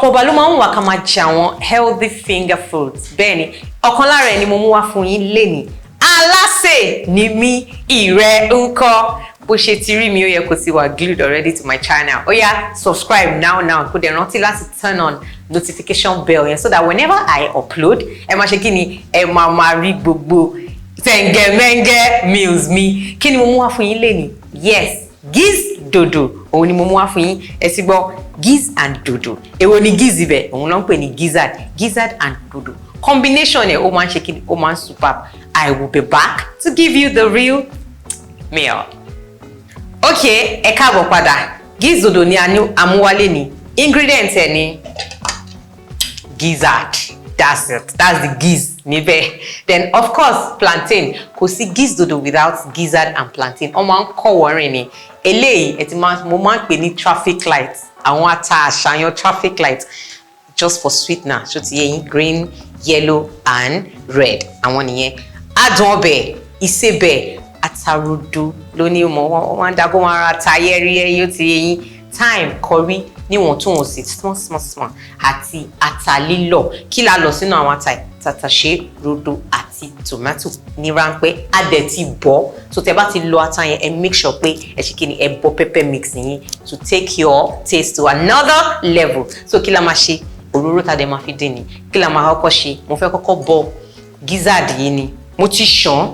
ọ̀pọ̀ ọba ló máa ń wà ká máa jẹ àwọn healthy finger foods bẹ́ẹ̀ ni ọ̀kan lára ẹ̀ ni mo mú wá fún yín lénìí Alase Nimi ire ńkọ́ bó ṣe ti rí mi ó yẹ kó ti wà glued already to my channel ó yá subscribe now kó dẹ̀ rántí láti turn on notification bell yẹn so that whenever I upload ẹ máa ṣe kí ni ẹ máa rí gbogbo tẹ̀ngẹ̀mẹ́ngẹ́ meals mi kí ni mo mú wá fún yín lénìí yes Giz Dodo òun ni mo mú wá fún yín ẹ ti gbọ́ Giz and Dodo èwo ni Giz ibẹ̀ òun ló ń pè ní Gizard and Dodo combination ẹ̀ ó máa ń ṣe kí ni ó máa ń superb. I will be back to give you the real meal. Okay, ẹ káàbọ̀ padà. Giz Dodo ni àmúwálé ni. Ingredient ẹ̀ ni Gizzard. That's it. That's the giz níbẹ̀. Then of course plantain. Kò sí Giz Dodo without gizzard and plantain. Ó máa ń kọ́ wọ́rin ni. Eléyìí ẹ ti mo máa ń pè ní traffic light. Àwọn ata àṣàyàn traffic light just for sweetener. Ṣó ti yé yín green, yellow and red. Àwọn nìyẹn. Adun ọbẹ̀, Isebe, rodo ló ní mo wọ́n dá kó máa ra tayẹ́rí yóò ti yé yín. Thyme, curry níwọ̀ntúnwọ̀nsì small àti ata lílọ̀ kí la lọ sínú àwọn ata Tatahse, rodo àti tomato ní ráńpẹ́ a dẹ̀ ti bọ́ so tẹ́ bá ti lọ ata yẹn ẹ make sure pé ẹ ṣe kí ni ẹ bọ́ pepper mix yín to take your taste to another level so kí la máa ṣe òróró tá dẹ̀ máa fi dín ni kí la máa kọ́kọ́ ṣe mo fẹ́ kọ́kọ́ bọ Gizard yìí ni mo ti ṣàn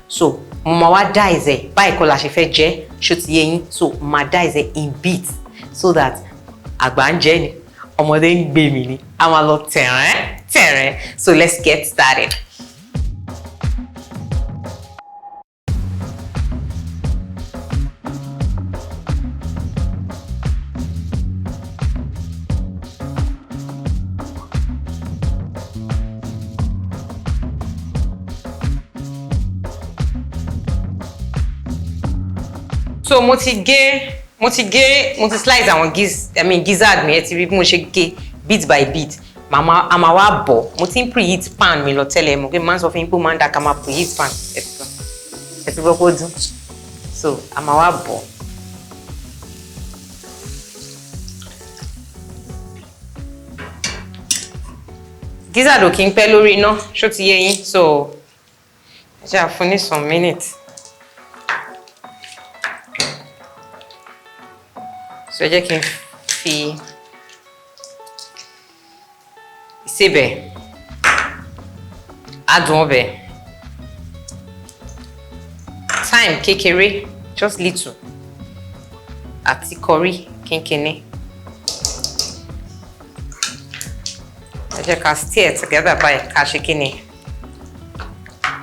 so mo máa wá dice báyìí kọ́ la ṣe fẹ́ jẹ ṣó ti yé yín so máa dice in bits so that àgbà ń jẹ ni ọmọdé ń gbé mi ni a máa lọ tẹ̀rẹ̀ so let's get started. So mo ti slice àwọn gizzard mi ẹ ti rí bí mo ṣe gé bit by bit màmá a máa wá bọ̀ mo ti ń preheat pan mi lọ tẹ́lẹ̀ mo pé máa ń sọ fún yín pé ó máa ń dá ká máa preheat pan ẹ ti gbọ́ kó dùn so a máa wá bọ̀. Gizzard ò kí ń pẹ́ lórí iná ṣó ti yé yín so ẹ jẹ́ àfún ní some minutes. So jẹ́ kí n fi Isebe, adun ọbẹ̀, thyme kékeré, just little, àti curry kínkínní. Ẹ jẹ́ ká stir together báyìí ká ṣe kíni.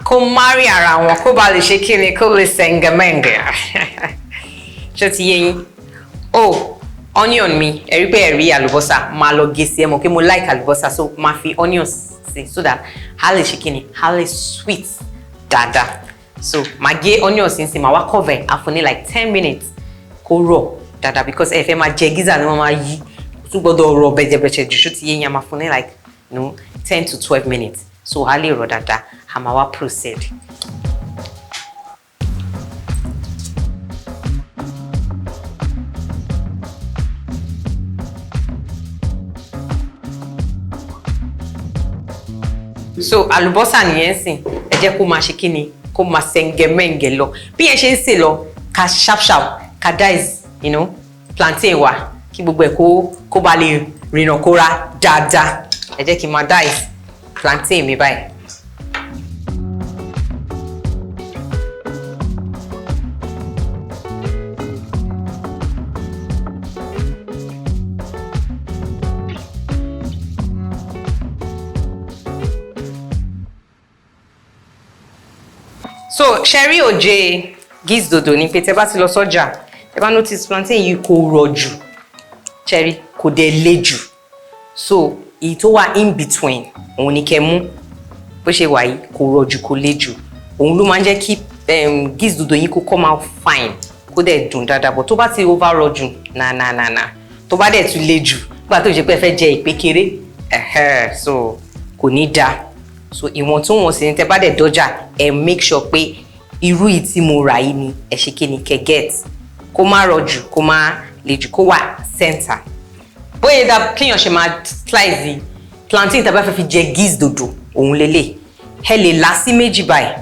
Kó marry ara wọn kó bá lè ṣe kíni kó lè sẹ̀ngẹ̀mẹ̀ngẹ̀. Ṣé ti yé yín? Oh, onion mi, ẹ rí pé ẹ rí àlùbọ́sà, máa lọ gé sí ẹ mọ̀ pé mo like àlùbọ́sà so máa fi onions sí so that a lè ṣe kíni, a lè sweet dáadáa. So máa gé onions sí máa wá cover àfún ní like 10 minutes kó rọ̀ dáadáa because ẹ fẹ́ máa jẹ gizzard ni wọ́n máa yí tún gbọ́dọ̀ rọ̀ bẹ̀jẹ̀bẹ̀jẹ̀ jù ṣó ti yé yín máa fún ní like 10 to 12 minutes so a lè rọ̀ dáadáa a máa wá proceed. So àlùbọ́sà nìyẹn sìn ẹ jẹ́ kó máa ṣe kíni kó máa sẹ̀ngẹ̀mẹ̀ngẹ̀ lọ bí ẹ ṣe ń sè lọ ká sharp ká dice plantain wa kí gbogbo ẹ̀ kó bá lè rìnà kóra dáadáa ẹ jẹ́ kí n máa dice plantain mi báyìí. So sherry oje Giz Dodo ni pé tẹ́ bá ti lọ sọ́jà tẹ́ bá notice plantain yìí kò rọ̀ jù cherry kò dẹ̀ le jù so èyí tó wà in between òun ni kẹ́ mú bó ṣe wà yìí kò rọ̀ jù kò le jù òun ló máa ń jẹ́ kí Giz Dodo yìí kó come out fine kó dẹ̀ dùn dáadáa but tó bá ti over rọ̀ jù na tó bá dẹ̀ tún le jù nígbà tó ṣe pé ẹ fẹ́ jẹ ìpékeré so kò ní dáa. So ìwọ̀ntúnwọ̀nsì ní tẹ́ bá dẹ̀ dọ́jà ẹ make sure pé irú yìí tí mo rà yìí ni ẹ ṣe kí ni kẹ́ get kó má rọ̀ jù kó má le jù kó wà center bóyá dá kíyàn ṣe máa slice plantain tàbí fẹ́ fi jẹ Giz Dodo òun lélẹ̀ ẹ lè là sí méjì báyìí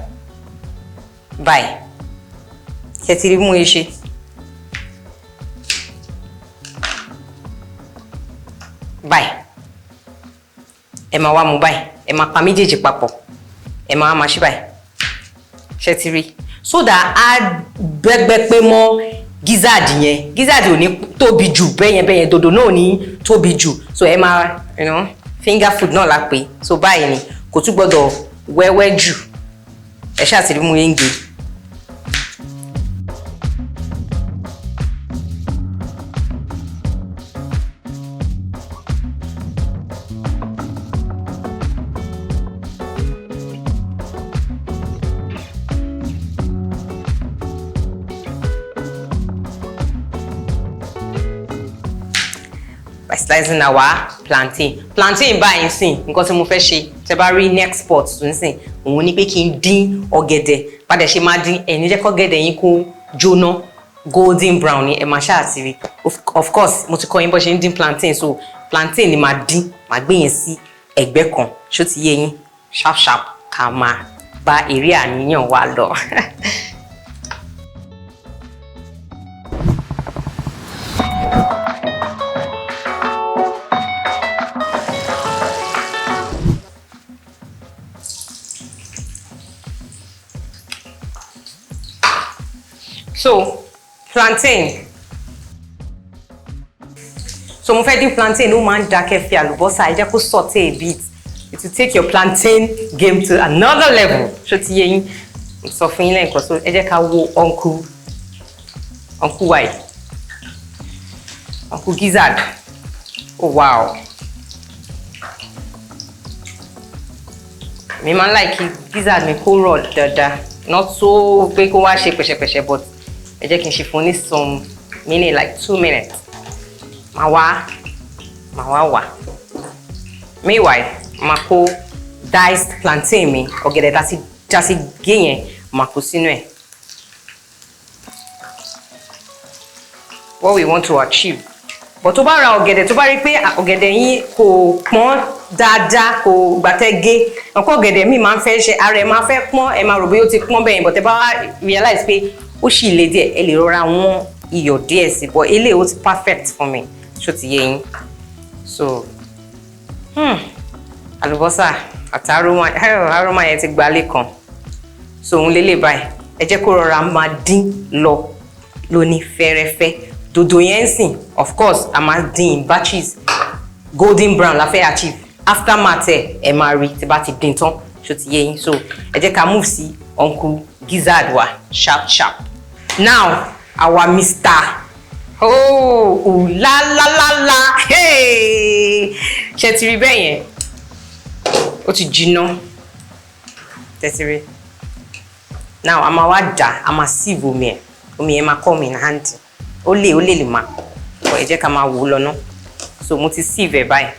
ṣe ti rí mú e ṣe báyìí ẹ máa wá mú báyìí ẹ máa pa méjèèjì papọ̀ ẹ máa ṣe báyìí ṣe ti rí so that á bẹ́gbẹ́ pé mọ́ Gizard yẹn Gizard ò ní tóbi jù bẹ́yẹn dodo náà ò ní tóbi jù so ẹ máa finger food náà la pè so báyìí ni kò tún gbọ́dọ̀ wẹ́wẹ́ jù ẹ ṣáà ti rí mú yẹn gé. By slicing our plantain báyìí sìn nǹkan tí mo fẹ́ ṣe tẹ́ bá rí next spot tún sìn òun ni pé kí n dín ọ̀gẹ̀dẹ̀ padà ṣe máa dín ẹni jẹ́ kọ́gẹ̀dẹ̀ yín kó jóná golden brown ni ẹ máa ṣáà ti rí of course mo ti kọ́ yín bó ṣe ń dín plantain so plantain ni máa dín máa gbé yẹn sí ẹ̀gbẹ́ kan ṣó ti yé yín sharp ká máa bá eré àníyàn wa lọ. So plantain so mo fẹ́ dín plantain ó máa ń dákẹ́ fi àlùbọ́sà ẹ jẹ́ kó saute a bit it will take your plantain game to another level ṣó ti yé yín sọ fún yín lẹ́yìn kan so ẹ jẹ́ ká wo uncle white uncle Gizzard oh wow mi máa ń like Gizzard mi kó rọ̀ dáadáa not so pé kó wá ṣe pẹ̀ṣẹ̀pẹ̀ṣẹ̀ but ẹ jẹ́ kí n ṣe fún ní some minute like 2 minutes máa wá meanwhile máa kó diced plantain mi ọ̀gẹ̀dẹ̀ tá ti gé yẹn máa kó sínú ẹ̀. What we want to achieve but tó bá ra ọ̀gẹ̀dẹ̀ tó bá rí pé ọ̀gẹ̀dẹ̀ yín kò pọ́n dáadáa kò gbàtẹ́ gé ọ̀pọ̀ ọ̀gẹ̀dẹ̀ mi máa ń fẹ́ ṣe ara ẹ̀ máa fẹ́ pọ́n ẹ̀ máa rò bí ó ti pọ́n bẹ́yẹn but ẹ bá realize pé ó sì le díẹ̀ ẹ lè rọra wọ́n iyọ̀ díẹ̀ sí but eléyìí ó ti perfect fún mi ṣó ti yé yín so àlùbọ́sà àti aroma yẹn ti gbalé kan so òun lélẹ̀ báyìí ẹ jẹ́ kó rọra máa dín lọ lóní fẹ́rẹ́fẹ́ dòdò yẹn ń sìn of course a máa dín in batches golden brown la fẹ́ achieve aftermath ẹ máa rí tí bá ti dín tán ṣó ti yé yín so ẹ jẹ́ ká move sí uncle Gizzard wa sharp now our Mr. Oh la hey ṣe ti rí bẹ́ẹ̀ yẹn ó ti jiná tẹ́tí rí now a máa wá dà a máa sieve omi yẹn máa kọ́ mi ní hand ó lè máa ẹ jẹ́ ká máa wò ó lọ́nà so mo ti sieve ẹ̀ báyìí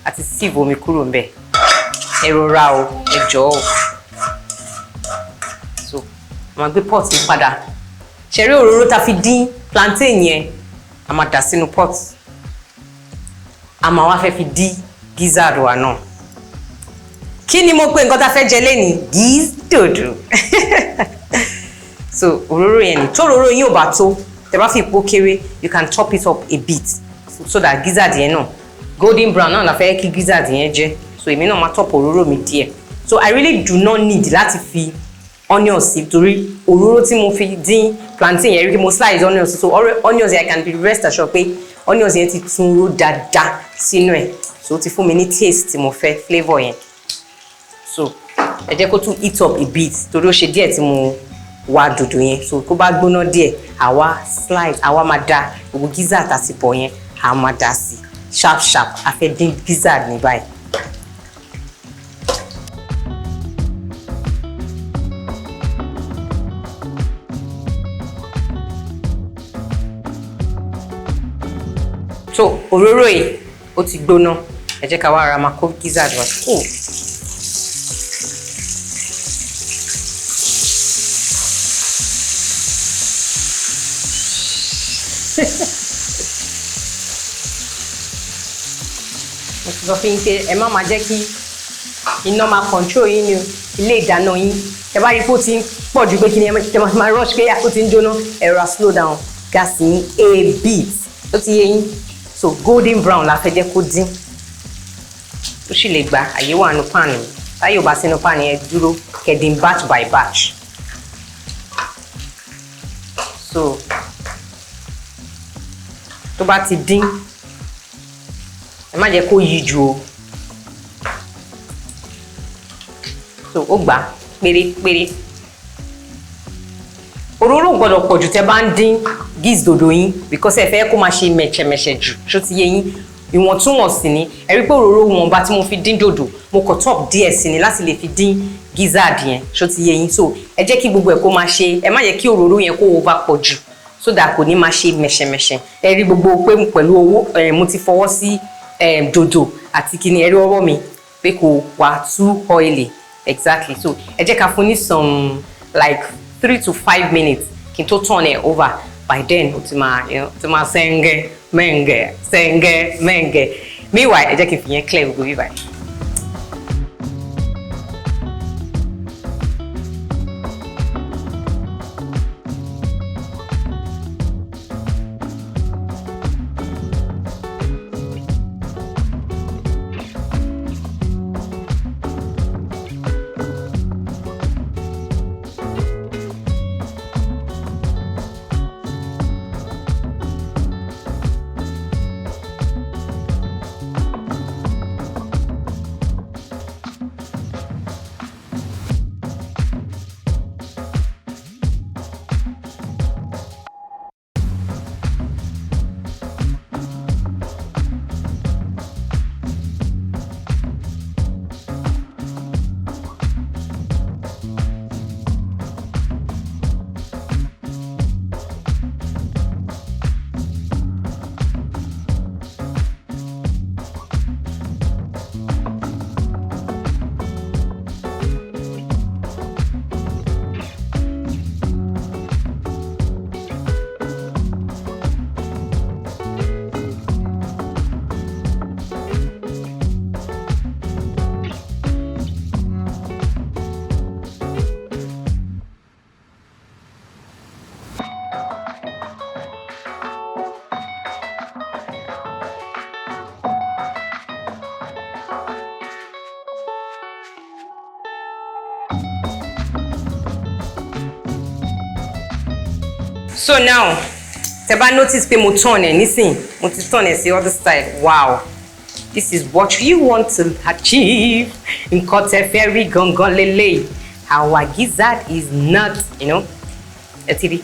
a ti sieve omi kúrò ńbẹ̀ ẹ rọra o ẹ jọ̀ọ́ o so máa gbé pot mi padà ṣẹ̀rí òróró ta fi dín plantain yẹn a máa dà sínú pot a máa wá fẹ́ fi dín Gizzard wa náà kí ni mo pè nǹkan ta fẹ́ jẹ lẹ́nìí Giz Dodo so òróró yẹn ni tó òróró yín ò bá tó tẹ́ bá fi ipò kéré you can chop it up a bit so that Gizzard yẹn náà golden brown náà la fẹ́ kí Gizzard yẹn jẹ́ so èmi náà máa top òróró mi díẹ̀ so I really do not need láti fi onions sí torí òróró tí mo fi dín plantain yẹn rí mo slice onions so onions yẹn I can be rest assured pé onions yẹn ti tún ró dáadáa sínú ẹ̀ so ó ti fún mi ní taste tí mo fẹ́ flavour yẹn so ẹ jẹ́ kó tún heat up a bit torí ó ṣe díẹ̀ tí mo wá dòdò yẹn so tó bá gbóná díẹ̀ àwa slice àwa máa da gbogbo Gizzard àti bọ̀ yẹn àwa máa dà sí sharp a fẹ́ dín Gizzard ní báyìí. so òróró yìí ó ti gbóná ẹ jẹ́ ká wá ara máa kó Gizzard wá mo ti sọ fún yín pé ẹ má máa jẹ́ kí iná máa control yín ní ilé ìdáná yín. Ẹ bá rí pé ó ti ń pọ̀ jù pé kí ni ẹ máa rush pé ó ti ń jóná, ẹ rọra slow down gas yín a bit. Ó ti yé yín. So golden brown la fẹ́ jẹ́ kó dín. Ó sì lè gba àyè wà nínú pan yìí. Táyé ò bá sínú pan yẹn dúró kẹ́dín batch by batch. So tó bá ti dín, ẹ má jẹ́ kó yí jù o. So ó gbà pérépéré. Òróró gbọ́dọ̀ pọ̀ jù tẹ́ bá ń dín Giz Dodo yín because ẹ fẹ́ kó máa ṣe mẹ̀chẹ̀mẹ̀chẹ̀ jù. Ṣó ti yé yín? Ìwọ̀ntúnwọ̀nsì ni. Ẹ rí pé òróró wọn tí mo fi dín dòdò, mo kọ̀ top díẹ̀ sí ni láti lè fi dín Gizard yẹn. Ṣó ti yé yín? So ẹ jẹ́ kí gbogbo ẹ̀ kó máa ṣe, ẹ má jẹ́ kí òróró yẹn kó over pọ̀ jù so that kò ní máa ṣe mẹ̀ṣẹ̀mẹ̀ṣẹ̀. Ẹ rí gbogbo pé pẹ̀lú owó mo ti fọwọ́ sí dòdò àti kíni ẹ rí ọwọ́ mi pé kò wá too oily. Exactly. So ẹ jẹ́ ká fún ní some like 3 to 5 minutes kí n tó turn it over. By then, utima senge, menge. Meanwhile, I just keep clear with you. So now, tẹ́ notice pé mo turn ẹ nísìn, mo ti turn ẹ sí other side. Wow, this is what you want to achieve. Nǹkan tẹ́ fẹ́ rí gangan lélẹ̀. Our gizzard is not, ẹ ti rí,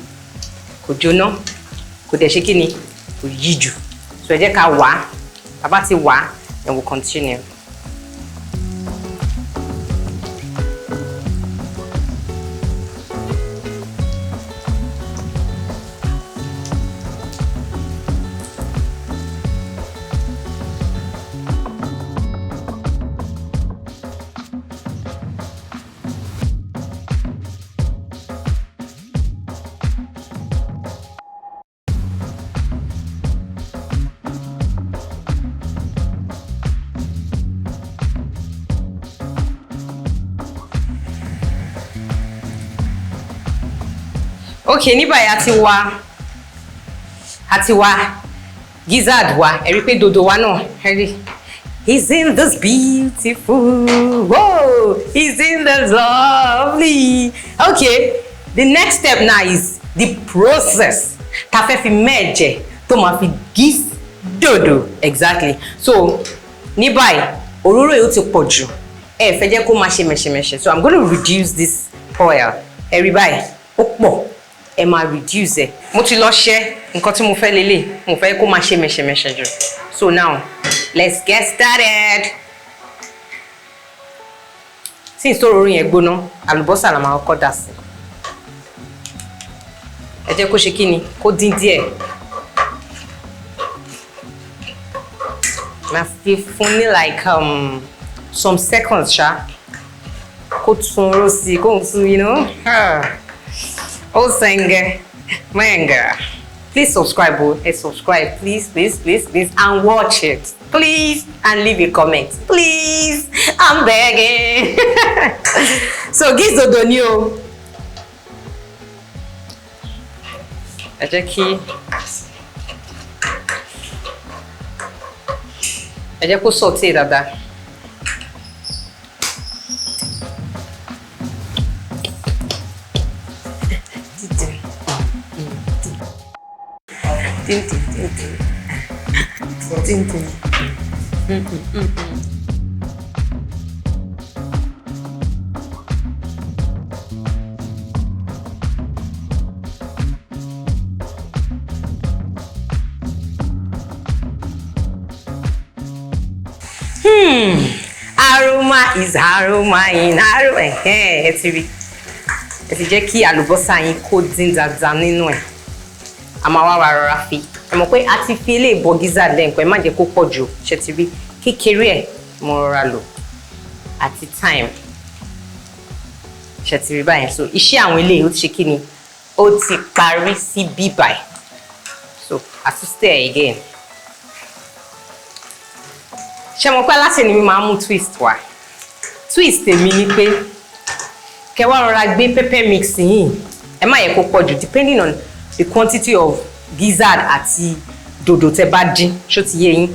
kò jóná, kò dẹ̀ ṣe kíni, kò yí jù. So ẹ jẹ́ ká wá, tá bá ti wá, then we'll continue. Okay, ní báyìí àti wá Gizzard wa, ẹ rí pé dòdò wa náà, ẹ rí. He's in this beautiful, whoa, he's in this lovely. Okay, the next step now is the process. Ta fẹ́ fi merge tó máa fi Giz Dodo. Exactly. So, ní báyìí, òróró yìí ó ti pọ̀ jù. Ẹ fẹ́ jẹ́ kó máa ṣe mẹ̀ṣẹ̀mẹ̀ṣẹ̀. So I'm going to reduce this oil. Ẹ rí báyìí, ó pọ̀. Ẹ máa reduce ẹ. Mo ti lọ ṣe nǹkan tí mo fẹ́ lélẹ̀. Mo fẹ́ kó máa ṣe mẹ̀ṣẹ̀mẹ̀ṣẹ̀ jù. So now, let's get started. Since òróró yẹn gbóná, àlùbọ́sà la máa kọ́kọ́ dà sí. Ẹ jẹ́ kó ṣe kíni, kó dín díẹ̀. Máa fi fún ní like some seconds ṣá. Kó tún ró sí, kó tún, Oh, senge, manga. Please subscribe, subscribe, please, and watch it. Please, and leave a comment. Please, I'm begging. So, Giz Dodo ni o. Ẹ jẹ́ kó sauté dáadáa. Aroma is aroma in aroma. Ẹ ti rí. Ẹ ti jẹ́ kí àlùbọ́sà yín kó dín dáadáa nínú ẹ̀. A máa wá rọra fi. Ẹ mọ̀ pé a ti fi ilé ìbọ Gizzard lẹ́ǹkan, ẹ má jẹ́ kó pọ̀ jù. Ṣé ti rí? Kékeré ẹ̀ mo rọra lò. Àti thyme. Ṣé ti rí báyìí? So iṣẹ́ àwọn eléyìí ó ti ṣe kí ni? Ó ti parí sí bíbáyìí. So I have to stir again. Ṣé mo pé Alase ni mi máa mú twist wá. Twist èmi ni pé kẹ́ wá rọra gbé pepper mix yín. Ẹ má yẹ kó pọ̀ jù depending on the quantity of Gizzard àti dodo tẹ́ bá dín. Ṣó ti yé yín?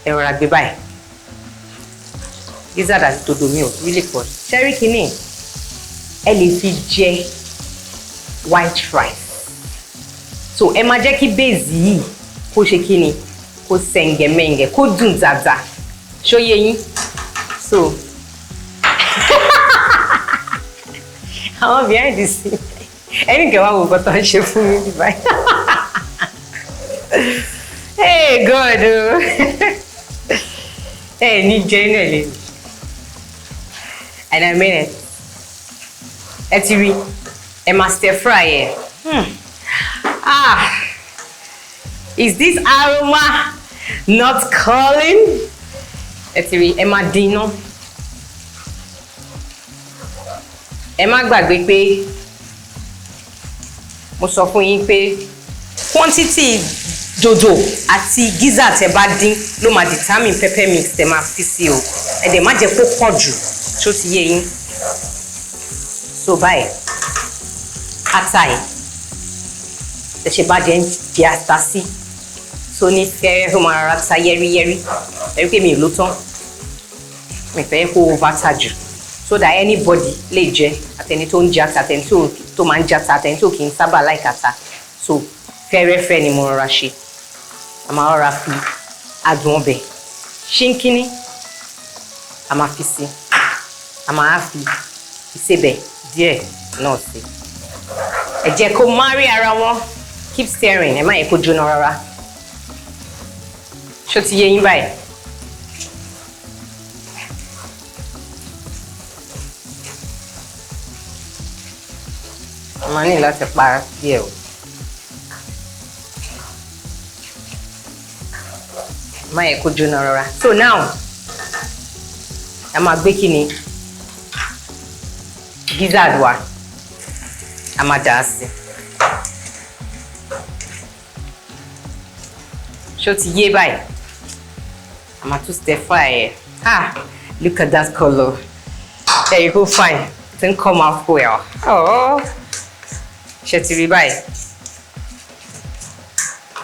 Ẹ rọra gbé báyìí. Gizzard àti dodo mi ò really pọ̀. Ṣé rí kíní? Ẹ lè fi jẹ white rice. So ẹ má jẹ́ kí base yìí kó ṣe kíni? Kó sẹ̀ǹgẹ̀mẹ̀ǹgẹ̀, kó dùn dáadáa. Ṣó yé yín? So àwọn behind the scene ẹni kẹwàá wò bọ́tọ̀ ń ṣe fún mi báyìí. Hey God o. Hey, ní genuinely. And I mean it. Ẹ ti rí, ẹ máa stir fry ẹ. Is this aroma not calling? Ẹ ti rí, ẹ máa dín iná. Ẹ má gbàgbé pé mo sọ fún yín pé quantity dodo àti Gizzard tẹ́ bá dín ló máa determine pepper mix tẹ́ máa fi sí o. Ẹ dẹ̀ má jẹ́ kó pọ̀ jù, ṣó ti yé yín. So báyìí, ata yìí, ẹ ṣe bá jẹ́ ń di ata sí. So ní fẹ́rẹ́ ó máa rárá ta yẹ́rìyẹ́rì. Ẹ rí pé mi ò ló tán. Mi fẹ́ kó over ta jù. So that anybody lè jẹ, àtẹni tó ń jẹ ata, àtẹni tó máa ń jẹ ata, àtẹni tó kì í sábà like ata. So fẹ́rẹ́fẹ́ ni mo rọra ṣe. A máa rọra fi adùn ọbẹ̀ ṣínkínní. A máa fi sí. A máa fi Isebe díẹ̀ náà sí. Ẹ jẹ́ kó marry ara wọn. Keep stirring, ẹ má yẹ kó jóná rárá. Ṣó ti yé yín báyìí? Màá ní láti pa díẹ̀ o. Má yẹ kó jóná rárá. So now, a máa gbé kíni? Gizzard wa. A máa dà á sí. Ṣó ti yé báyìí? A máa tún stir fry ẹ̀. Look at that color. There you go, fine. It didn't come out well. Oh. Ṣé ti rí báyìí?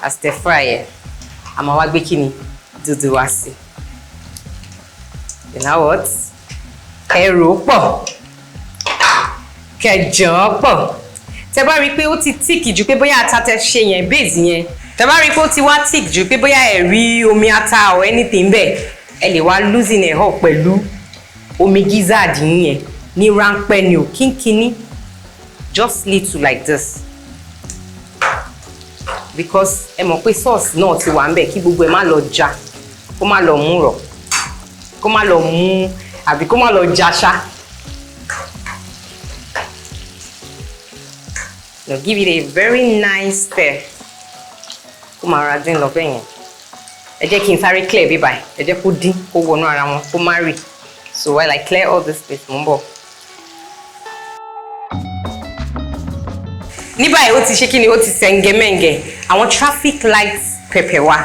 A stir fry ẹ̀. A máa wá gbé kíni? Dodo wá sí. You know what? Ẹ rò pọ̀. Kẹ́ jàn pọ̀. Tẹ́ bá rí pé ó ti tíìkì jù pé bóyá ata tẹ́ ṣe yẹn base yẹn. Tẹ́ bá rí pé ó ti wá tíìkì jù pé bóyá ẹ rí omi ata or anything bẹ́ẹ̀. Ẹ lè wá loosen ẹ̀ up pẹ̀lú omi Gizzard yẹn ní ráńpẹ́ ni o kínkínní. Just little like this. Because ẹ mọ̀ pé sauce náà ti wà ńbẹ̀ kí gbogbo ẹ má lọ já. Kó má lọ mú rọ̀. Kó má lọ mú àbí kó má lọ já ṣá. Now give it a very nice stir. Kó máa ra dín lọ bẹ́ẹ̀ yẹn. Ẹ jẹ́ kí n sáré clear bí báyìí. Ẹ jẹ́ kó dín kó wọnú ara wọn kó má rì. So while I clear all this space, mo ń bọ̀. ní báyìí ó ti ṣe kíni ó ti sẹ̀ǹgẹ̀mẹ̀ǹgẹ̀ àwọn traffic light pepper wa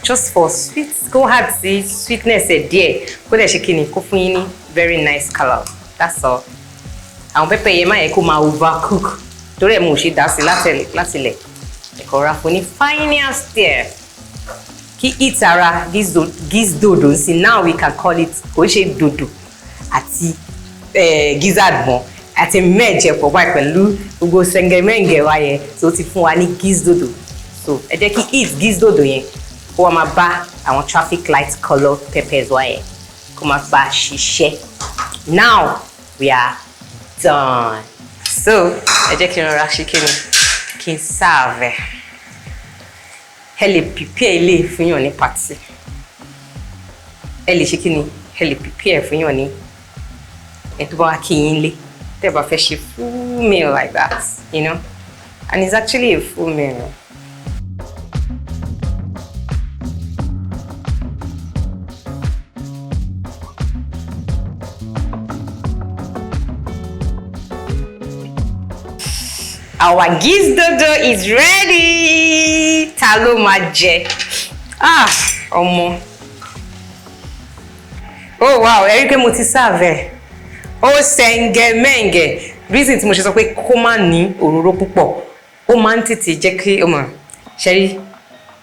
just for sweet go hard sí sweetness ẹ̀ díẹ̀ kó dẹ̀ ṣe kíni kó fún yín ní very nice colour that's all àwọn pepper yẹn má yẹ kó máa overcook torí ẹ̀ mo ṣe dá sí látilẹ̀ ẹ̀kọ́ ra fún ní finest there kí eat ara Giz Dodo sí now we can call it kò ṣe dodo àti Gizard mọ́ àti merge pọ̀ báyìí pẹ̀lú gbogbo sẹ̀ǹgẹ̀mẹ̀ǹgẹ̀ wa yẹn tó ti fún wa ní Giz Dodo so ẹ jẹ́ kí eat Giz Dodo yẹn kó wá máa bá àwọn traffic light colour peppers wa yẹn kó máa bá a ṣiṣẹ́ now we are done so ẹ jẹ́ kí n rọra ṣe kí ni kí n serve ẹ lè prepare ilé fún yàn ní party ẹ lè ṣe kí ni ẹ lè prepare fún yàn ní ẹ tó bá wá kí yín lé tẹ́ bá fẹ́ ṣe full meal like that you know and it's actually a full meal. Our Giz Dodo is ready. Ta ló máa jẹ? Ọmọ. Oh wow, ẹ rí pé mo ti serve. Ó sẹ̀ǹgẹ̀mẹ̀ǹgẹ̀. Reason tí mo ṣe sọ pé kó má ní òróró púpọ̀. Ó máa ń tètè jẹ́ kí ọmọ ṣe rí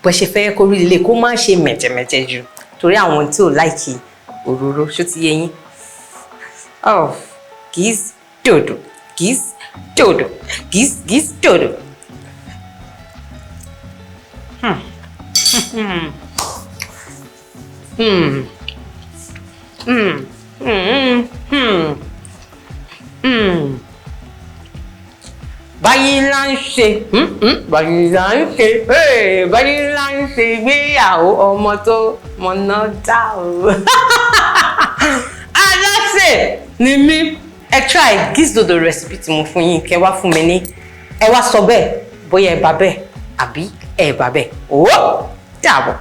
bó ṣe fẹ́ kó rí ilé kó má ṣe mẹ̀jẹ̀mẹ̀jẹ̀ jù torí àwọn tí ò láìkì òróró ṣó ti yé yín. Oh, Giz Dodo. Giz Dodo. Giz Dodo. Báyìí là ń ṣe, báyìí là ń ṣe, báyìí là ń ṣe ìgbéyàwó ọmọ tó mọ̀nà dá o. Alase Nimi. Ẹ try Giz Dodo recipe tí mo fún yín kẹ́ wá fún mi ní ẹ wá sọ bẹ́ẹ̀ bóyá ẹ bá bẹ́ẹ̀ àbí ẹ bá bẹ́ẹ̀ ó dàbọ̀.